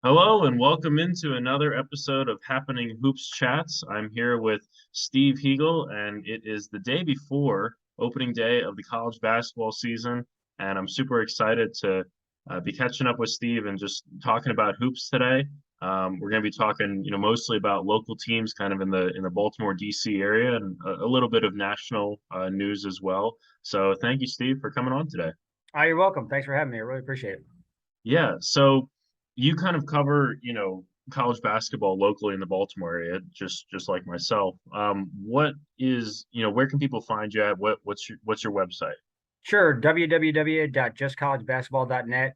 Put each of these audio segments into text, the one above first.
Hello and welcome into another episode of Happening Hoops Chats. I'm here with Steve Hiegel, and it is the day before opening day of the college basketball season, and I'm super excited to be catching up with Steve and just talking about hoops today. We're going to be talking, mostly about local teams, kind of in the Baltimore D.C. area, and a little bit of national news as well. So thank you, Steve, for coming on today. You're welcome. Thanks for having me. I really appreciate it. Yeah, so you kind of cover, college basketball locally in the Baltimore area, just like myself. What is, where can people find you at? What's your website? Sure. www.justcollegebasketball.net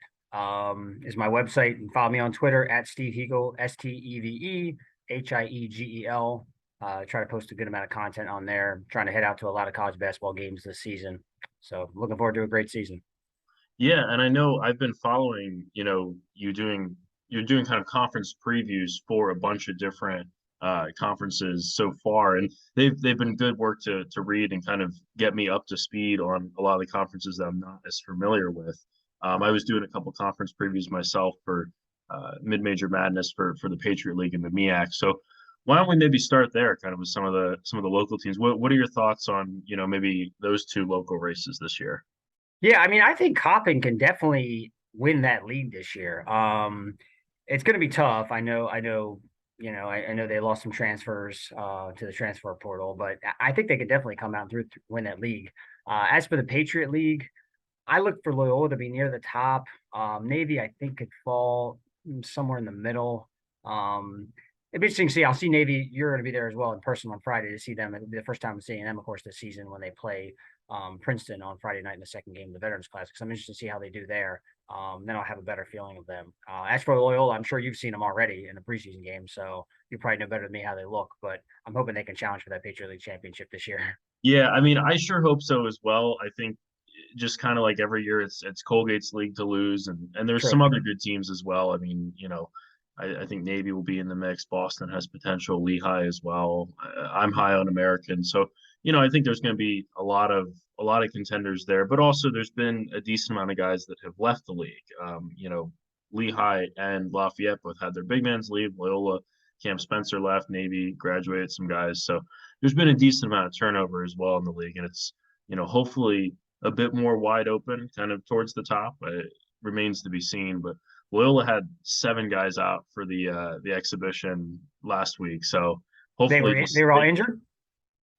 is my website. And follow me on Twitter at Steve Hiegel, SteveHiegel. Try to post a good amount of content on there. Trying to head out to a lot of college basketball games this season. So looking forward to a great season. Yeah, and I know I've been following, you're doing kind of conference previews for a bunch of different conferences so far, and they've been good work to read and kind of get me up to speed on a lot of the conferences that I'm not as familiar with. I was doing a couple conference previews myself for Mid-Major Madness for the Patriot League and the MEAC. So why don't we maybe start there, kind of with some of the local teams? What are your thoughts on, maybe those two local races this year? Yeah, I mean, I think Coppin can definitely win that league this year. It's going to be tough. I know they lost some transfers to the transfer portal, but I think they could definitely come out through win that league. As for the Patriot League, I look for Loyola to be near the top. Navy, I think, could fall somewhere in the middle. It'd be interesting to see. I'll see Navy. You're going to be there as well in person on Friday to see them. It'll be the first time I'm seeing them, of course, this season when they play Princeton on Friday night in the second game of the Veterans Classic. So I'm interested to see how they do there. Then I'll have a better feeling of them. As for Loyola, I'm sure you've seen them already in the preseason game, so you probably know better than me how they look. But I'm hoping they can challenge for that Patriot League championship this year. Yeah, I mean, I sure hope so as well. I think just kind of like every year, it's Colgate's league to lose, and there's True. some other good teams as well. I mean, I think Navy will be in the mix. Boston has potential. Lehigh as well. I'm high on American, so I think there's going to be a lot of contenders there. But also, there's been a decent amount of guys that have left the league. Lehigh and Lafayette both had their big mans leave. Loyola, Cam Spencer left. Navy graduated some guys, so there's been a decent amount of turnover as well in the league, and it's hopefully a bit more wide open, kind of towards the top. It remains to be seen, but Loyola had seven guys out for the exhibition last week, so They hopefully were just they were all injured.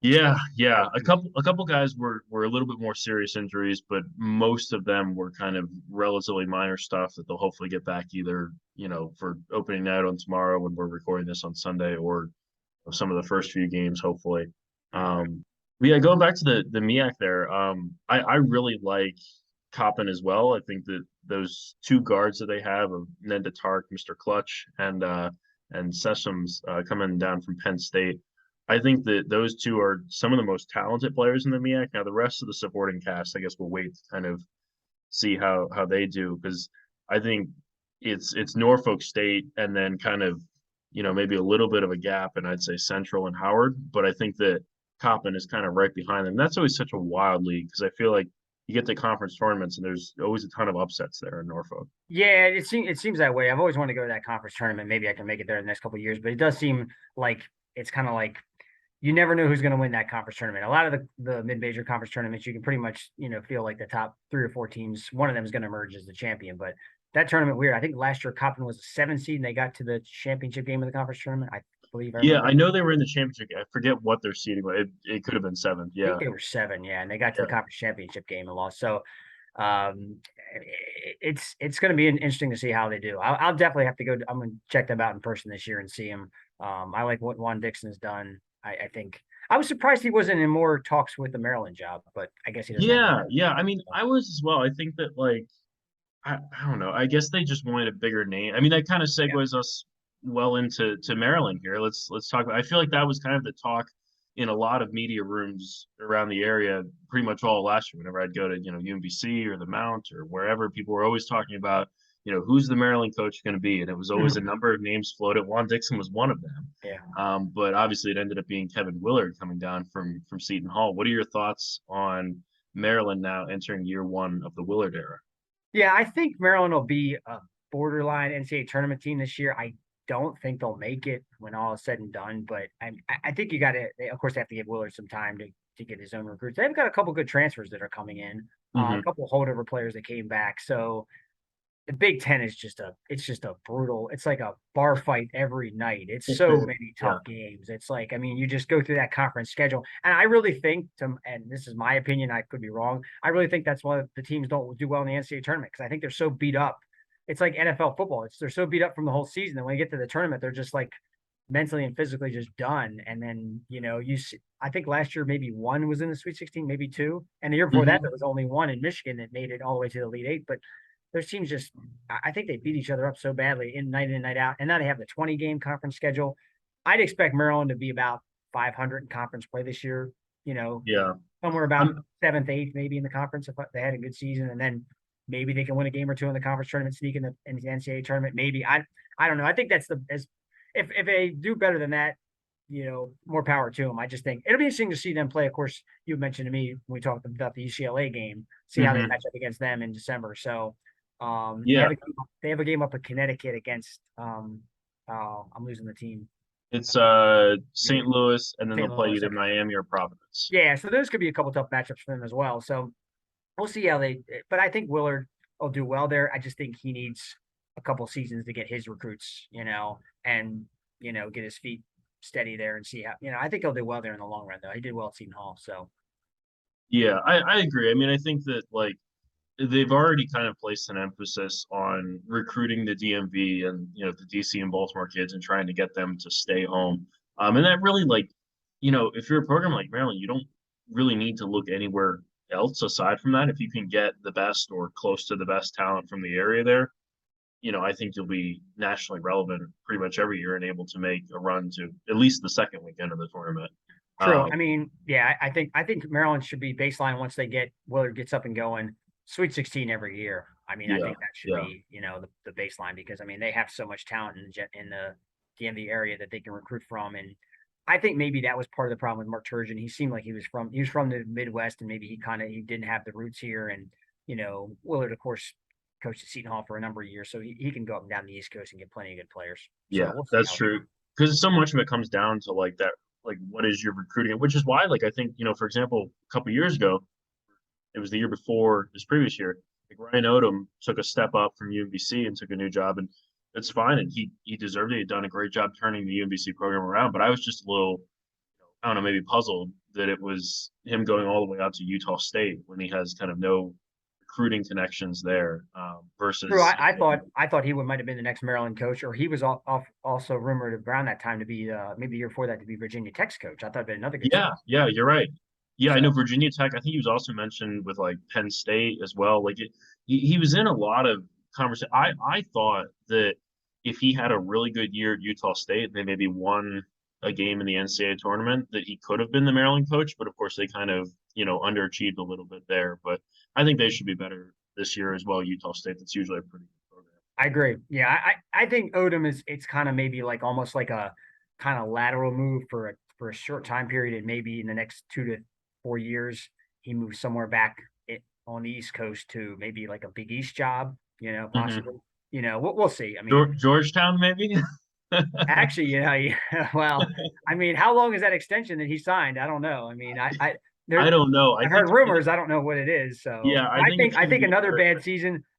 yeah. A couple guys were a little bit more serious injuries, but most of them were kind of relatively minor stuff that they'll hopefully get back either for opening night on tomorrow when we're recording this on Sunday, or some of the first few games, hopefully. But yeah, going back to the MEAC there, I really like Coppin as well. I think that those two guards that they have of Nenda Tark, Mr. Clutch, and Sessoms coming down from Penn State. I think that those two are some of the most talented players in the MEAC. Now, the rest of the supporting cast, I guess we'll wait to kind of see how they do, because I think it's Norfolk State and then kind of maybe a little bit of a gap, and I'd say Central and Howard. But I think that Coppin is kind of right behind them. That's always such a wild league because I feel like you get to conference tournaments and there's always a ton of upsets there in Norfolk. Yeah, it seems that way. I've always wanted to go to that conference tournament. Maybe I can make it there in the next couple of years, but it does seem like it's kind of like you never know who's going to win that conference tournament. A lot of the mid-major conference tournaments, you can pretty much feel like the top three or four teams, one of them is going to emerge as the champion. But that tournament, weird. I think last year Coppin was a 7 seed and they got to the championship game of the conference tournament. I believe I Yeah, remember. I know they were in the championship. I forget what their seeding was. It could have been seventh. I think Yeah, they were seven, yeah, and they got to the yeah. conference championship game and lost. So um, it's going to be interesting to see how they do. I'll definitely have to go. I'm going to check them out in person this year and see him. I like what Juan Dixon has done. I think I was surprised he wasn't in more talks with the Maryland job, but I guess he doesn't have Yeah, any. yeah. I mean, I was as well. I think that like I don't know. I guess they just wanted a bigger name. I mean, that kind of Yeah. segues us well into Maryland here. Let's talk about. I feel like that was kind of the talk in a lot of media rooms around the area pretty much all last year. Whenever I'd go to UMBC or the Mount or wherever, people were always talking about who's the Maryland coach going to be, and it was always a number of names floated. Juan Dixon was one of them, Yeah. but obviously it ended up being Kevin Willard coming down from Seton Hall. What are your thoughts on Maryland now entering year one of the Willard era? Yeah, I think Maryland will be a borderline NCAA tournament team this year. I don't think they'll make it when all is said and done, but I think you got to, of course, they have to give Willard some time to get his own recruits. They've got a couple good transfers that are coming in, a Hmm. couple holdover players that came back. So the Big Ten is it's just a brutal. It's like a bar fight every night. It's so many Yeah. tough games. It's like, I mean, you just go through that conference schedule, and I really think, and this is my opinion, I could be wrong. I really think that's why the teams don't do well in the NCAA tournament because I think they're so beat up. It's like NFL football. They're so beat up from the whole season, and when they get to the tournament, they're just like mentally and physically just done. And then you see, I think last year maybe one was in the Sweet 16, maybe two, and the year before that Hmm. there was only one in Michigan that made it all the way to the Elite Eight, but those teams just I think they beat each other up so badly in and night out. And now they have the 20 game conference schedule. I'd expect Maryland to be about 500 in conference play this year, you know, Yeah. somewhere about I'm, seventh, eighth, maybe in the conference if they had a good season. And then maybe they can win a game or two in the conference tournament, sneak in the NCAA tournament. Maybe I don't know. I think that's if they do better than that, more power to them. I just think it'll be interesting to see them play. Of course, you mentioned to me when we talked about the UCLA game, see how they mhm. match up against them in December. So they Yeah. have a game up in Connecticut against I'm losing the team. It's Yeah, St. Louis, and then they'll St. play Louis. either Okay. Miami or Providence. Yeah, so those could be a couple tough matchups for them as well. So we'll see how but I think Willard will do well there. I just think he needs a couple seasons to get his recruits, and get his feet steady there and see how, I think he'll do well there in the long run though. He did well at Seton Hall. So Yeah, I agree. I mean, I think that like they've already kind of placed an emphasis on recruiting the DMV and the DC and Baltimore kids and trying to get them to stay home. And that really like, if you're a program like Maryland, you don't really need to look anywhere else aside from that. If you can get the best or close to the best talent from the area there, I think you'll be nationally relevant pretty much every year and able to make a run to at least the second weekend of the tournament. true. Um, I mean, yeah, I think Maryland should be baseline once they get Willard gets up and going. Sweet 16 every year. I mean, I yeah, think that should yeah. be, the baseline because I mean they have so much talent in the DMV area that they can recruit from. And I think maybe that was part of the problem with Mark Turgeon. He seemed like he was from the Midwest and maybe he didn't have the roots here. And Willard, of course, coached at Seton Hall for a number of years, so he can go up and down the East Coast and get plenty of good players. So Yeah, we'll see that's how. true. Because so much of it comes down to like that, like what is your recruiting, which is why, like I think, for example, a couple years ago, it was the year before this previous year, like Ryan Odom took a step up from UMBC and took a new job, and it's fine, and he deserved it. He'd done a great job turning the UMBC program around, but I was just a little, I don't know, maybe puzzled that it was him going all the way out to Utah State when he has kind of no recruiting connections there, True. versus, I thought he might have been the next Maryland coach, or he was also rumored around that time to be maybe the year before that to be Virginia Tech's coach. I thought it'd been another good yeah, choice. yeah, you're right. Yeah, I know So Virginia Tech. I think he was also mentioned with like Penn State as well. Like he was in a lot of conversation. I thought that if he had a really good year at Utah State, and they maybe won a game in the NCAA tournament, that he could have been the Maryland coach. But of course, they kind of underachieved a little bit there. But I think they should be better this year as well. Utah State. That's usually a pretty good program. I agree. Yeah, I think Odom it's kind of maybe like almost like a kind of lateral move for a short time period, and maybe in the next 2 to 4 years he moves somewhere back on the East Coast to maybe like a Big East job. Hmm. Possibly. We'll see. I mean, Georgetown, maybe. actually, well, I mean, how long is that extension that he signed? I don't know. I mean, I there, don't know. I've heard rumors. I don't know what it is. So Yeah, I I think think it's I going to think be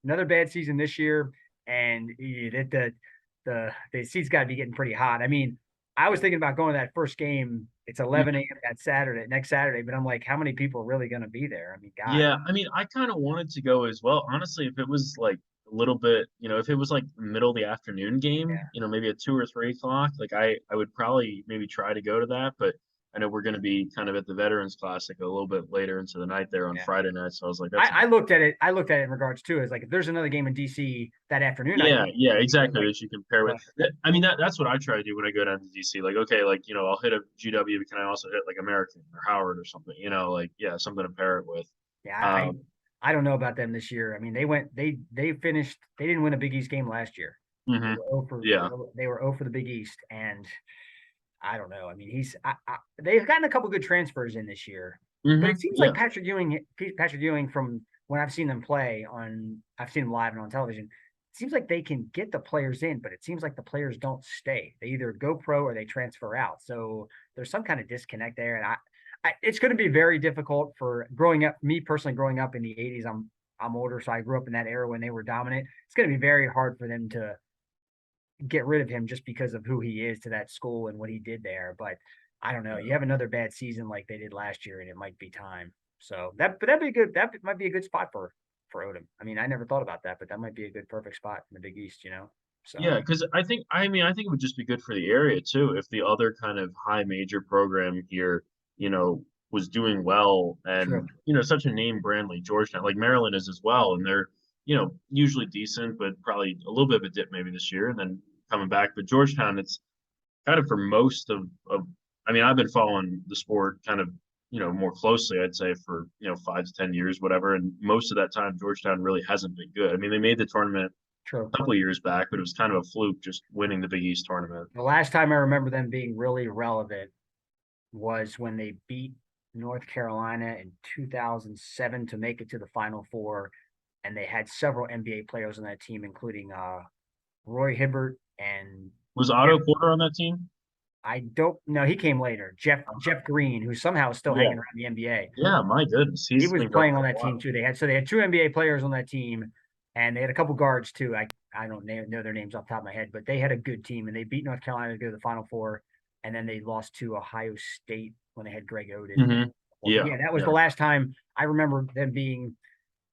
another bad season this year, and the seat's got to be getting pretty hot. I mean, I was thinking about going to that first game. It's 11 a.m. that next Saturday, but I'm like, how many people are really going to be there? I mean, God. Yeah, I mean, I kind of wanted to go as well. Honestly, if it was like a little bit, if it was like middle of the afternoon game, Yeah. maybe at 2 or 3 o'clock, like I would probably maybe try to go to that. But I know we're going to be kind of at the Veterans Classic a little bit later into the night there on Yeah. Friday night. So I was like, that's I looked at it. I looked at it in regards to is like if there's another game in DC that afternoon, I yeah, can yeah, maybe go exactly. like, That you compare with. but I mean, that's what I try to do when I go down to DC. Like, okay, like I'll hit a GW, but can I also hit like American or Howard or something? Like yeah, something to pair it with. yeah, Um, I don't know about them this year. I mean, they finished they didn't win a Big East game last year. They mhm. were 0 for Yeah. they were 0 for the Big East, and I don't know. I mean, they've gotten a couple good transfers in this year, but it seems like Yeah. Patrick Ewing from when I've seen them play I've seen them live and on television. It seems like they can get the players in, but it seems like the players don't stay. They either go pro or they transfer out. So there's some kind of disconnect there. And it's going to be very difficult for growing up. Me personally, growing up in the '80s, I'm older, so I grew up in that era when they were dominant. It's going to be very hard for them to get rid of him just because of who he is to that school and what he did there. But I don't know. You have another bad season like they did last year, and it might be time. So that'd be good. That might be a good spot for Odom. I mean, I never thought about that, but that might be a good perfect spot in the Big East. So Yeah, because I think it would just be good for the area too if the other kind of high major program here, was doing well true. and, such a name brand like Georgetown, like Maryland is as well. And they're, usually decent, but probably a little bit of a dip maybe this year and then coming back. But Georgetown, it's kind of for most I mean, I've been following the sport kind of, more closely, I'd say for, 5 to 10 years, whatever. And most of that time, Georgetown really hasn't been good. I mean, they made the tournament True. couple of years back, but it was kind of a fluke just winning the Big East tournament. The last time I remember them being really relevant was when they beat North Carolina in 2007 to make it to the Final Four, and they had several NBA players on that team, including Roy Hibbert and Was Otto Porter on that team? I don't know. He came later. Jeff Green, who somehow is still Yeah. hanging around the NBA. Yeah, my goodness. He He's was been going playing on for a that team while. too. They had two NBA players on that team, and they had a couple guards too. I don't know their names off the top of my head, but they had a good team, and they beat North Carolina to go to the Final Four, and then they lost to Ohio State when they had Greg Oden. But Yeah, yeah, that was yeah, the last time I remember them being.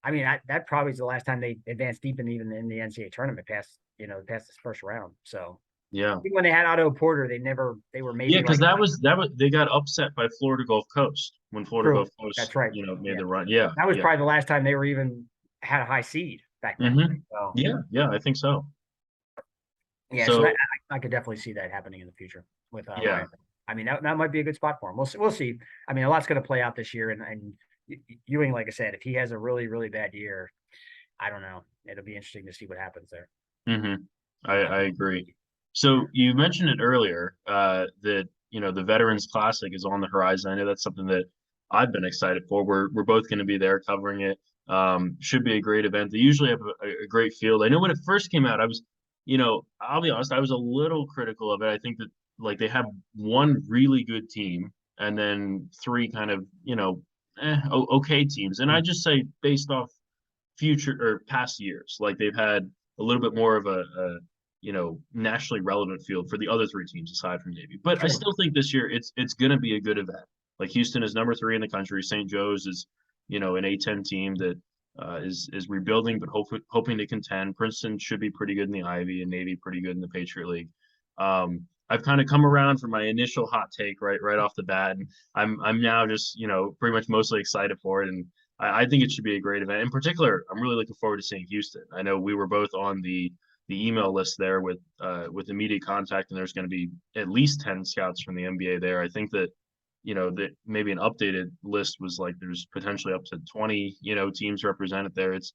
I mean, that probably is the last time they advanced deep and even in the NCAA tournament past this first round. So yeah. even when they had Otto Porter, they were Yeah, maybe because like that was they got upset by Florida Gulf Coast when Florida true. Gulf Coast, That's right. made Yeah, the run. Yeah, that was yeah. probably the last time they were even had a high seed back then. hmm So Yeah, yeah, I think so. yeah, so So I could definitely see that happening in the future with yeah. Ryan. I mean, that might be a good spot for him. We'll see. We'll see. I mean, a lot's going to play out this year, and Ewing, like I said, if he has a really really bad year, I don't know. It'll be interesting to see what happens there. hmm I, But I agree. So you mentioned it earlier, that the Veterans Classic is on the horizon. I know that's something that I've been excited for. We're both going to be there covering it. Should be a great event. They usually have a great field. I know when it first came out, I'll be honest, I was a little critical of it. I think that like they have one really good team and then three kind of okay teams, and I just say based off future or past years. Like they've had a little bit more of a nationally relevant field for the other three teams aside from Navy. But I sure, still think this year it's going to be a good event. Like Houston is number 3 in the country. St. Joe's is an A10 team that is rebuilding but hoping to contend. Princeton should be pretty good in the Ivy and Navy pretty good in the Patriot League. I've kind of come around from my initial hot take right off the bat, and I'm now just pretty much mostly excited for it, and I think it should be a great event. In particular, I'm really looking forward to seeing Houston. I know we were both on the email list there with immediate contact, and there's going to be at least 10 scouts from the NBA there. I think that that maybe an updated list was like there's potentially up to 20 teams represented there. It's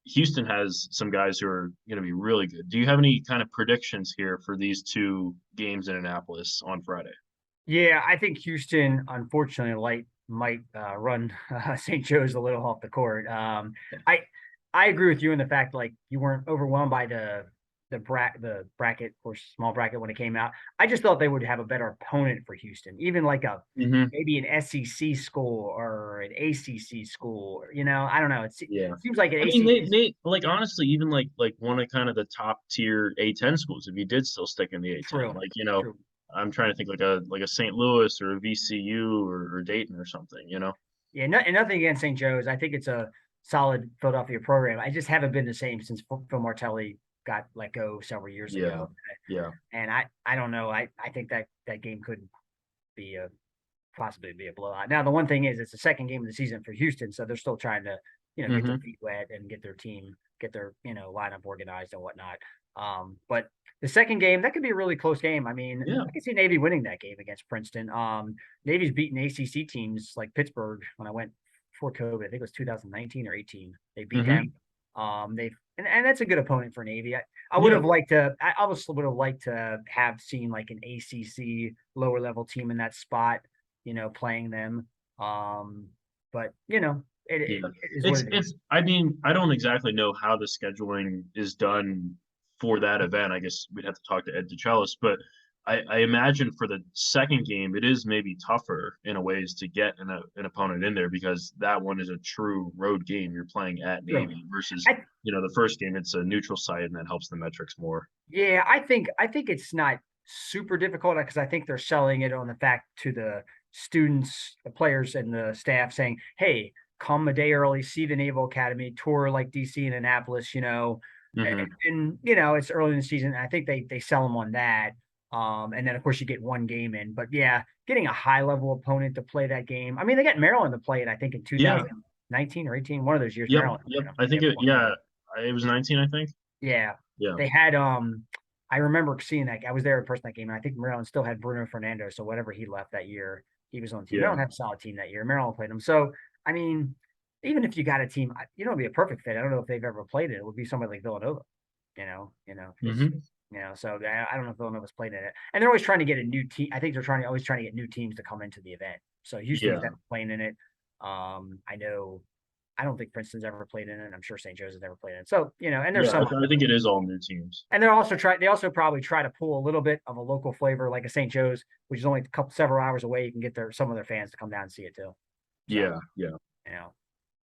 Houston has some guys who are going to be really good. Do you have any kind of predictions here for these two games in Annapolis on Friday? yeah, I think Houston, unfortunately, might run St. Joe's a little off the court. I I agree with you in the fact like you weren't overwhelmed by the bracket or small bracket when it came out. I just thought they would have a better opponent for Houston, even like a hmm maybe an SEC school or an ACC school. I don't know. Yeah. Seems like an I mean, ACC. they like honestly, even like one of kind of the top tier A10 schools, if you did still stick in the A10, True, like true. I'm trying to think like a St. Louis or a VCU or Dayton or something. Yeah, and nothing against St. Joe's. I think it's a solid Philadelphia program. I just haven't been the same since Phil Martelli got let go several years Yeah, ago. yeah. And I don't know. I think that game could be a possibly be a blowout. Now the one thing is it's the second game of the season for Houston, so they're still trying to get their hmm feet wet and get their team get their lineup organized and whatnot. But the second game that could be a really close game. I mean, Yeah. I can see Navy winning that game against Princeton. Navy's beaten ACC teams like Pittsburgh when I went before COVID. I think it was 2019 or 18. They beat hmm them. They've and that's a good opponent for Navy. I would Yeah. have liked to. I also would have liked to have seen like an ACC lower level team in that spot, playing them. But Yeah. it is what it is. I mean, I don't exactly know how the scheduling is done for that event. I guess we'd have to talk to Ed DeChellis, but I imagine for the second game, it is maybe tougher in a ways to get an opponent in there because that one is a true road game. You're playing at True. Navy versus, I the first game, it's a neutral site and that helps the metrics more. Yeah, I think it's not super difficult because I think they're selling it on the fact to the students, the players, and the staff saying, "Hey, come a day early, see the Naval Academy, tour like DC and Annapolis, Hmm. and it's early in the season. I think they sell them on that, and then of course you get one game in. But yeah, getting a high level opponent to play that game. I mean, they got Maryland to play it. I think in Yeah. 2019 or 18, one of those years, Yep. Maryland Yep. played them. I think it was 19, I think. Yeah. Yeah. They had I remember seeing that. I was there in person that game, and I think Maryland still had Bruno Fernando. So whatever he left that year, he was on the team. Yeah. Maryland had a solid team that year. Maryland played them. So I mean, even if you got a team, it'd be a perfect fit. I don't know if they've ever played it. It would be somebody like Villanova. It's Hmm. so I don't know if Villanova's played in it. And they're always trying to get a new team. I think they're always trying to get new teams to come into the event. So Houston's Yeah. definitely playing in it. I know I don't think Princeton's ever played in it. I'm sure St. Joe's has never played in it. So, and there's Yeah. some, I think it is all new teams. and they also probably try to pull a little bit of a local flavor, like a St. Joe's, which is only several hours away. You can get some of their fans to come down and see it too. So, Yeah. Yeah. you know,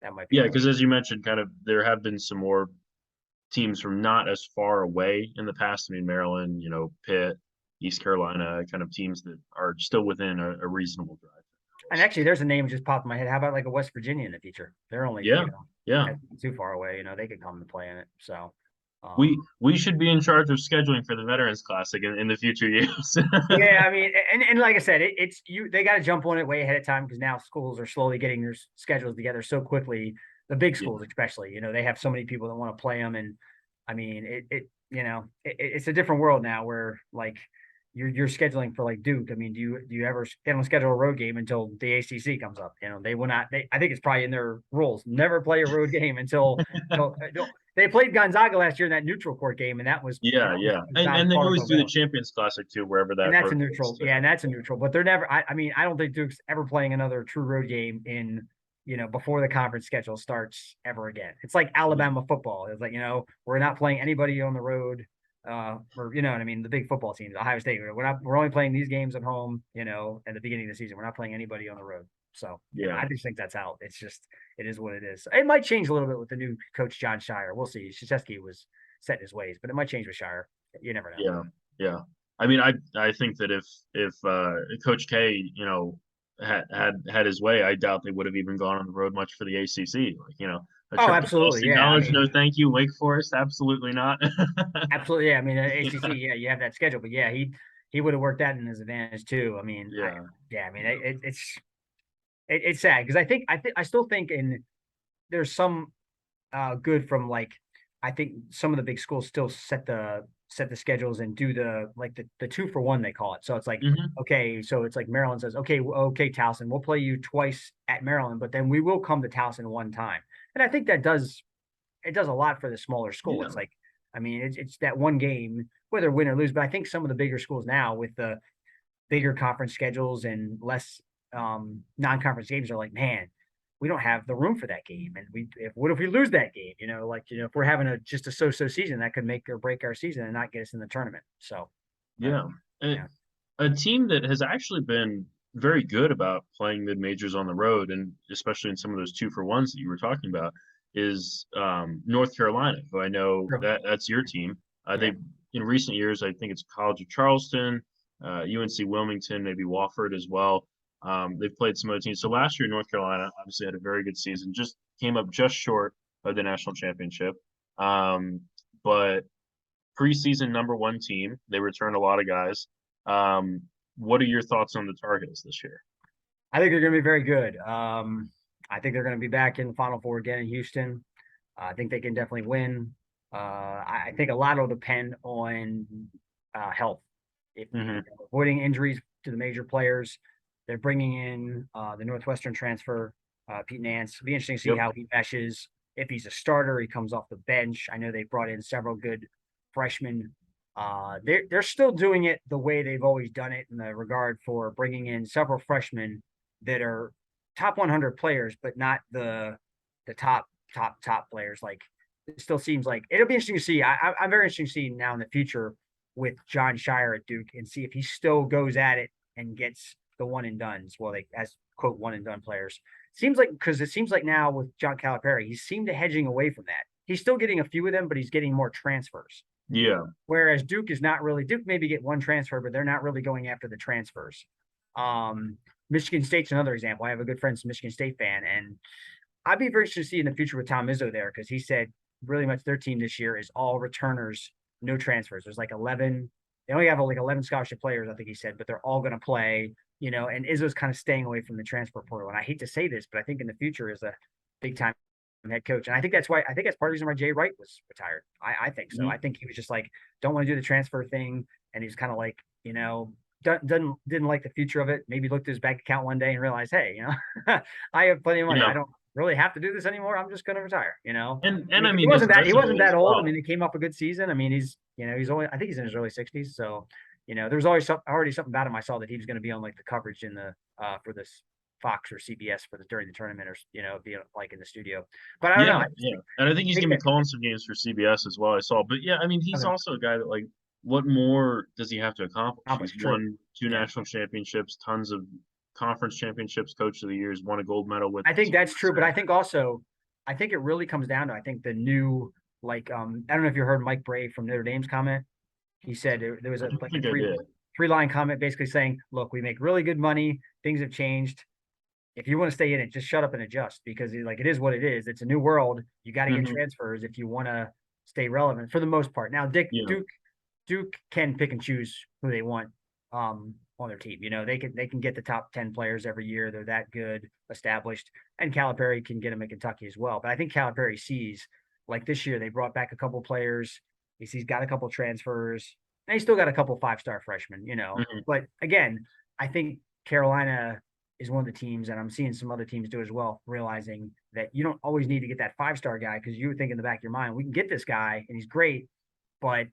that might be Yeah. a little. Because as you mentioned, kind of there have been some more teams from not as far away in the past. I mean, Maryland, Pitt, East Carolina, kind of teams that are still within a reasonable drive. And actually, there's a name that just popped in my head. How about like a West Virginia in the future? They're only, Yeah. Yeah. too far away. They could come to play in it. So, We should be in charge of scheduling for the Veterans Classic in the future years. yeah, I mean, and like I said, it's they got to jump on it way ahead of time because now schools are slowly getting their schedules together so quickly. The big Yeah. schools, especially, they have so many people that want to play them, and I mean, it's a different world now where like you're scheduling for like Duke. I mean, do you ever they don't schedule a road game until the ACC comes up? They will not. I think it's probably in their rules. Never play a road game until they played Gonzaga last year in that neutral court game, and that was Yeah, yeah. was And not as and they far as always they'll do the go. Champions Classic too, wherever And that that's a road neutral. is. Yeah, So and that's a neutral. But they're never. I mean, I don't think Duke's ever playing another true road game in before the conference schedule starts ever again. It's like yeah. Alabama football. It's like we're not playing anybody on the road. Or you know what I mean. The big football teams, Ohio State. We're only playing these games at home. At the beginning of the season, we're not playing anybody on the road. So Yeah. I just think that's out. It's just it is what it is. It might change a little bit with the new coach John Shire. We'll see. Krzyzewski was set in his ways, but it might change with Shire. You never know. Yeah. Yeah. I mean, I think that if Coach K, had his way, I doubt they would have even gone on the road much for the ACC. Like, a Oh, trip to absolutely. Boston Yeah. I College, mean, no thank you. Wake Forest, absolutely not. absolutely. Yeah. I mean, ACC. Yeah. Yeah, you have that schedule, but yeah, he would have worked that in his advantage too. I mean, Yeah. yeah. I mean, it's sad because I still think there's some good from like I think some of the big schools still set the schedules and do the 2-for-1 they call it. So it's like Hmm. okay, so it's like Maryland says okay Towson, we'll play you twice at Maryland, but then we will come to Towson one time, and I think that does a lot for the smaller school. Yeah. It's like I mean it's that one game whether win or lose, but I think some of the bigger schools now with the bigger conference schedules and less non-conference games are like, man, we don't have the room for that game. And what if we lose that game? If we're having just a so-so season, that could make or break our season and not get us in the tournament. So, Yeah. yeah. A team that has actually been very good about playing mid majors on the road, and especially in some of those 2-for-1s that you were talking about, is North Carolina, who I know True. that's your team. Yeah. They in recent years, I think it's College of Charleston, UNC Wilmington, maybe Wofford as well. They've played some other teams. So last year, North Carolina obviously had a very good season, just came up just short of the national championship. But preseason #1 team. They return a lot of guys. Um, what are your thoughts on the Tar Heels this year? I think they're going to be very good. I think they're going to be back in the Final Four again in Houston. I think they can definitely win. I think a lot will depend on health. If Hmm. avoiding injuries to the major players, they're bringing in the Northwestern transfer, Pete Nance. It'll be interesting to see Yep. how he meshes. If he's a starter, he comes off the bench. I know they brought in several good freshmen. They're still doing it the way they've always done it in the regard for bringing in several freshmen that are top 100 players, but not the top players. Like it still seems like it'll be interesting to see. I'm very interested to see now in the future with John Shire at Duke and see if he still goes at it and gets the one and dones. Well, they as quote one and done players. Seems like because it seems like now with John Calipari, he seemed to hedging away from that. He's still getting a few of them, but he's getting more transfers. Yeah. Whereas Duke is not really Duke maybe get one transfer, but they're not really going after the transfers. Um, Michigan State's another example. I have a good friend, Michigan State fan, and I'd be very interested to see in the future with Tom Izzo there because he said really much their team this year is all returners, no transfers. There's like 11. They only have like 11 scholarship players, I think he said, but they're all going to play. And Izzo's kind of staying away from the transfer portal. And I hate to say this, but I think in the future is a big time head coach. And I think that's part of the reason why Jay Wright was retired. I think so. I think he was just like, don't want to do the transfer thing. And he's kind of like, didn't like the future of it. Maybe looked at his bank account one day and realized, hey, I have plenty of money. I don't really have to do this anymore. I'm just going to retire, And I he mean, he wasn't that old. well. I mean, he came off a good season. I mean, he's only, I think he's in his early 60s. So, there's always already something about him. I saw that he was going to be on like the coverage in the, for this Fox or CBS during the tournament or, be like in the studio, but I don't know. Yeah. And I think he's going to be calling some games for CBS as well. I saw, but yeah, I mean, he's also a guy that like, what more does he have to accomplish? He's won 2 national championships, tons of conference championships, coach of the years, won a gold medal with. I think that's true, but I think it really comes down to, I think the new, like, I don't know if you heard Mike Brey from Notre Dame's comment. He said there was a three-line comment basically saying, look, we make really good money. Things have changed. If you want to stay in it, just shut up and adjust because like it is what it is. It's a new world. You got to get transfers if you want to stay relevant for the most part. Now, Duke can pick and choose who they want on their team. They can get the top 10 players every year. They're that good, established, and Calipari can get them at Kentucky as well. But I think Calipari sees like this year they brought back a couple players. He's got a couple transfers. And he's still got a couple 5-star freshmen. But again, I think Carolina is one of the teams, and I'm seeing some other teams do as well, realizing that you don't always need to get that 5-star guy because you think in the back of your mind, we can get this guy and he's great, but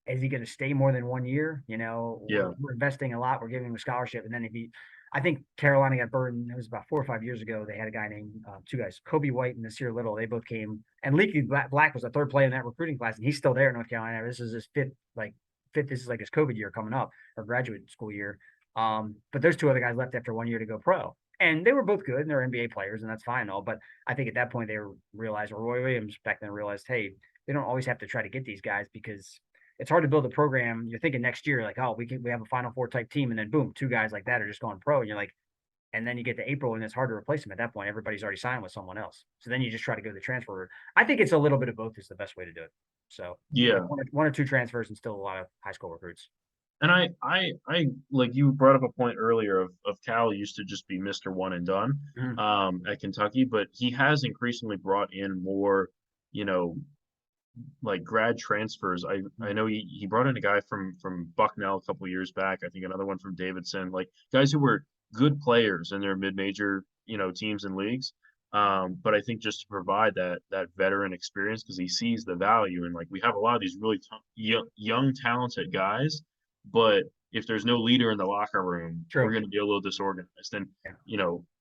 is he going to stay more than 1 year? We're investing a lot. We're giving him a scholarship. And then I think Carolina got burned. It was about 4 or 5 years ago. They had a guy named, 2 guys, Kobe White and Nasir Little. They both came, and Leaky Black was the 3rd player in that recruiting class, and he's still there in North Carolina. This is his fifth. This is like his COVID year coming up, or graduate school year. But there's 2 other guys left after 1 year to go pro. And they were both good, and they're NBA players, and that's fine all. But I think at that point they realized, or Roy Williams back then realized, hey, they don't always have to try to get these guys because it's hard to build a program. You're thinking next year, like, oh, we have a Final Four type team, and then boom, 2 guys like that are just going pro, and you're like, and then you get to April, and it's hard to replace them at that point. Everybody's already signed with someone else, so then you just try to go the transfer route. I think it's a little bit of both is the best way to do it. So yeah, one or 2 transfers and still a lot of high school recruits. And I like you brought up a point earlier of Cal used to just be Mr. One and Done at Kentucky, but he has increasingly brought in more, like grad transfers. I know he brought in a guy from Bucknell a couple of years back. I think another one from Davidson, like guys who were good players in their mid-major, teams and leagues. But I think just to provide that veteran experience because he sees the value and like we have a lot of these really young talented guys, but if there's no leader in the locker room, we're going to be a little disorganized. And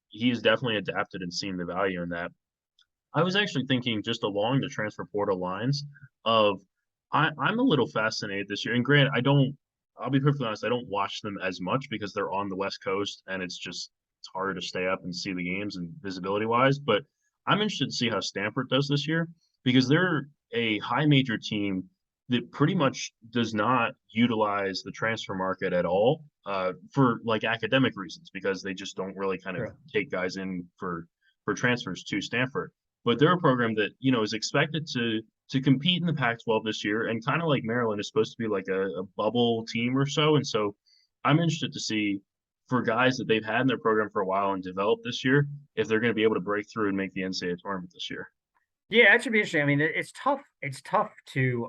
he has definitely adapted and seen the value in that. I was actually thinking just along the transfer portal lines of I'm a little fascinated this year. And granted, I'll be perfectly honest, I don't watch them as much because they're on the West Coast and it's hard to stay up and see the games and visibility wise. But I'm interested to see how Stanford does this year because they're a high major team that pretty much does not utilize the transfer market at all for like academic reasons because they just don't really kind of take guys in for transfers to Stanford. But they're a program that, is expected to compete in the Pac-12 this year and kind of like Maryland is supposed to be like a bubble team or so. And so I'm interested to see for guys that they've had in their program for a while and developed this year, if they're going to be able to break through and make the NCAA tournament this year. Yeah, that should be interesting. I mean, it's tough. It's tough to,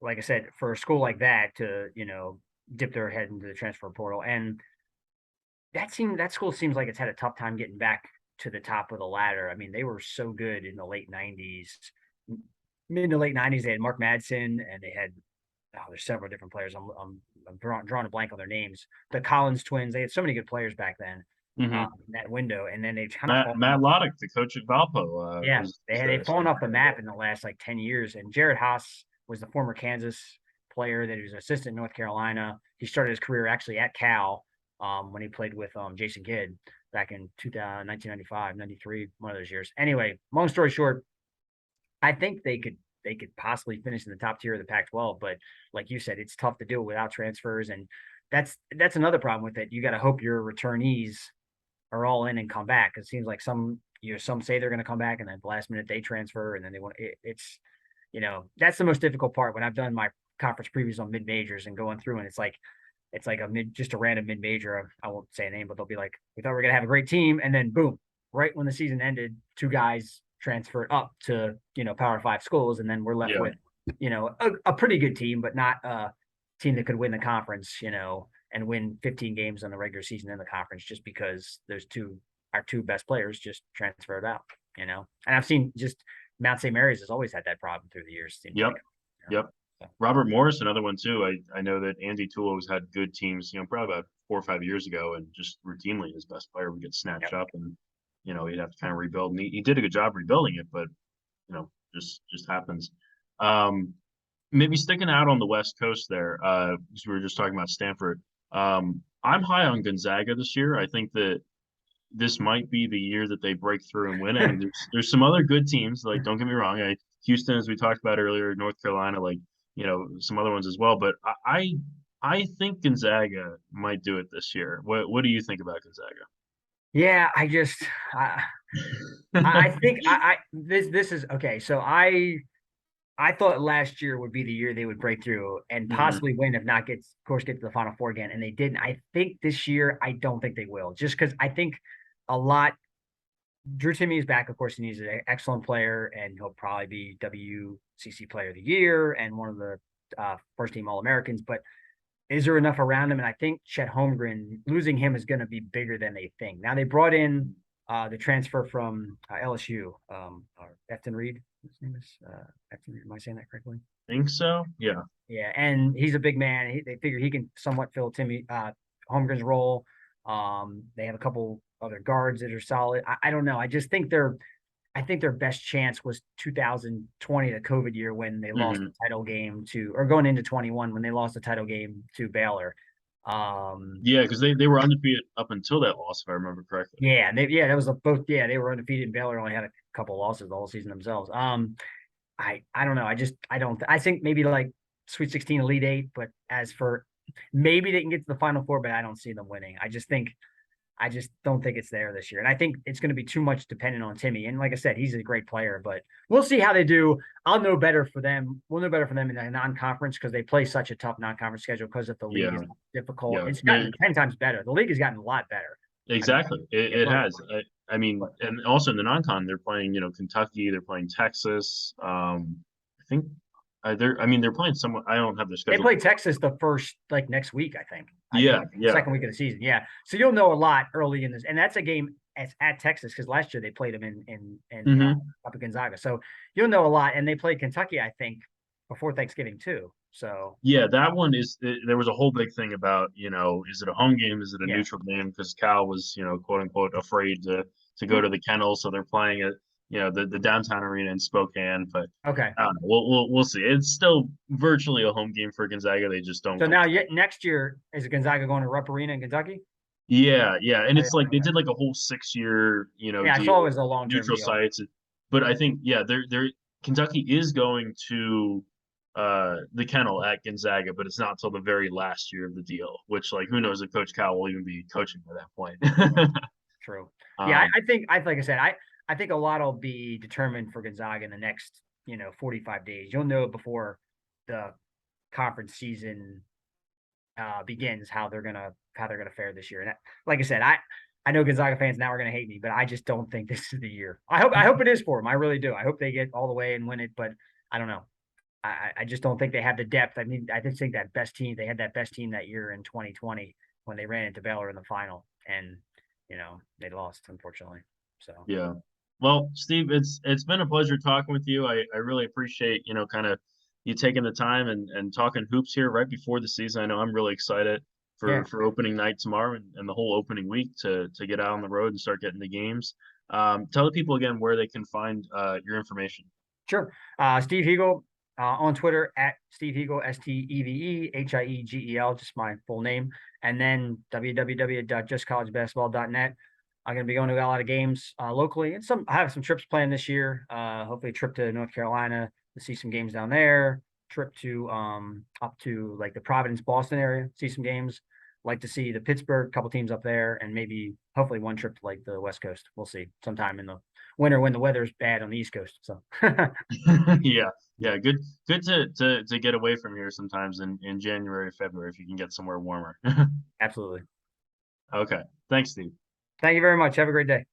like I said, for a school like that to, dip their head into the transfer portal. And that school seems like it's had a tough time getting back to the top of the ladder. I mean, they were so good in the late 90s. Mid to late 90s, they had Mark Madsen and they had, there's several different players. I'm drawing a blank on their names. The Collins twins, they had so many good players back then. in that window, and then they've kind of Matt fallen Matt off. Loddick, the coach at Valpo, Yeah, is they've there. fallen So off the map in the last like 10 years. And Jared Haas was the former Kansas player that he was an assistant in North Carolina. He started his career actually at Cal when he played with Jason Kidd back in 2000, 1995, 93, one of those years. Anyway, long story short, I think they could possibly finish in the top tier of the Pac-12, but like you said, it's tough to do it without transfers, and that's another problem with it. You got to hope your returnees are all in and come back. It seems like some say they're going to come back, and then at the last minute they transfer, and then they want it's that's the most difficult part when I've done my conference previews on mid majors and going through, and it's like just a random mid major. I won't say a name, but they'll be like, we thought we were gonna have a great team, and then boom, right when the season ended, two guys transferred up to Power Five schools, and then we're left yeah, with a pretty good team, but not a team that could win the conference, and win 15 games in the regular season in the conference just because our two best players just transferred out. And I've seen just Mount St. Mary's has always had that problem through the years. Seems yep, like. yep. So, Robert Morris, another one too. I know that Andy Tulo's had good teams, probably about 4 or 5 years ago, and just routinely his best player would get snatched yep. up, and he'd have to kind of rebuild. And he did a good job rebuilding it, but just happens. Um, Maybe sticking out on the West Coast there, because we were just talking about Stanford. I'm high on Gonzaga this year. I think that this might be the year that they break through and win. I mean, there's some other good teams. Like, don't get me wrong, Houston, as we talked about earlier, North Carolina, like some other ones as well. But I think Gonzaga might do it this year. What do you think about Gonzaga? Yeah, I think this is okay. So I thought last year would be the year they would break through and Hmm. possibly win, if not of course, get to the Final Four again. And they didn't. I think this year, I don't think they will, just because I think a lot. Drew Timmy is back. Of course, he's an excellent player, and he'll probably be WCC Player of the Year and one of the first team All Americans. But is there enough around him? And I think Chet Holmgren, losing him is going to be bigger than they think. Now they brought in the transfer from LSU, Efton Reed. His name is Efton Reed. Am I saying that correctly? Think so? Yeah. Yeah, and he's a big man. They figure he can somewhat fill Timmy Holmgren's role. They have a couple other guards that are solid. I don't know. I think their best chance was 2020, the COVID year, when they lost the Hmm. title game or going into 21 when they lost the title game to Baylor. Um, Yeah, because they were undefeated up until that loss, if I remember correctly. yeah, that was both. Yeah, they were undefeated, and Baylor only had a couple losses the whole season themselves. I don't know. I don't. I think maybe like Sweet 16, Elite Eight, but as for maybe they can get to the Final Four, but I don't see them winning. I just don't think it's there this year. And I think it's going to be too much dependent on Timmy. And like I said, he's a great player, but we'll see how they do. I'll know better for them. We'll know better for them in the non-conference because they play such a tough non-conference schedule because if the league is Yeah, difficult, yeah. it's gotten 10 times better. The league has gotten a lot better. I mean, Exactly. It but, has. I mean, but and also in the non-con, they're playing, Kentucky, they're playing Texas. I think I mean, they're playing someone. I don't have their they schedule. play Texas the first like next week, I think. Yeah, Like yeah. second week of the season. Yeah. So you'll know a lot early in this. And that's a game at Texas because last year they played them in Hmm. up at Gonzaga. So you'll know a lot. And they played Kentucky, I think, before Thanksgiving too. So Yeah, that one is. There was a whole big thing about, is it a home game? Is it a yeah. neutral game? Because Cal was, quote unquote, afraid to go to the kennel, so they're playing at, the downtown arena in Spokane. But Okay. I don't know. We'll see. It's still virtually a home game for Gonzaga. They just don't So go. now next year is Gonzaga going to Rupp Arena in Kentucky? Yeah, yeah, and Oh, yeah, it's like they okay. did like a whole 6 year, Yeah, I deal saw it with was a long term neutral deal. sites. But I think, yeah, they're Kentucky is going to the kennel at Gonzaga, but it's not till the very last year of the deal, which like who knows if Coach Cal will even be coaching by that point. True. Yeah, Um, I think like I said, I think a lot will be determined for Gonzaga in the next 45 days. You'll know before the conference season begins how they're gonna fare this year. And like I said, I know Gonzaga fans now are gonna hate me, but I just don't think this is the year. I hope it is for them. I really do. I hope they get all the way and win it, but I don't know. I just don't think they have the depth. I mean, I just think that best team they had that best team that year in 2020 when they ran into Baylor in the final, and they lost unfortunately. So yeah. Well, Steve, it's been a pleasure talking with you. I really appreciate, kind of you taking the time and talking hoops here right before the season. I know I'm really excited Yeah. for opening night tomorrow and the whole opening week to get out on the road and start getting the games. Tell the people again where they can find your information. Sure. Steve Hiegel on Twitter at Steve Hiegel, SteveHiegel, just my full name. And then www.justcollegebasketball.net. I'm going to be going to a lot of games locally, and I have some trips planned this year. Hopefully, a trip to North Carolina to see some games down there. Trip to up to like the Providence, Boston area, see some games. Like to see the Pittsburgh, couple teams up there, and maybe hopefully one trip to like the West Coast. We'll see sometime in the winter when the weather's bad on the East Coast. So Yeah, yeah, good to get away from here sometimes in January, February if you can get somewhere warmer. absolutely. Okay, thanks, Steve. Thank you very much. Have a great day.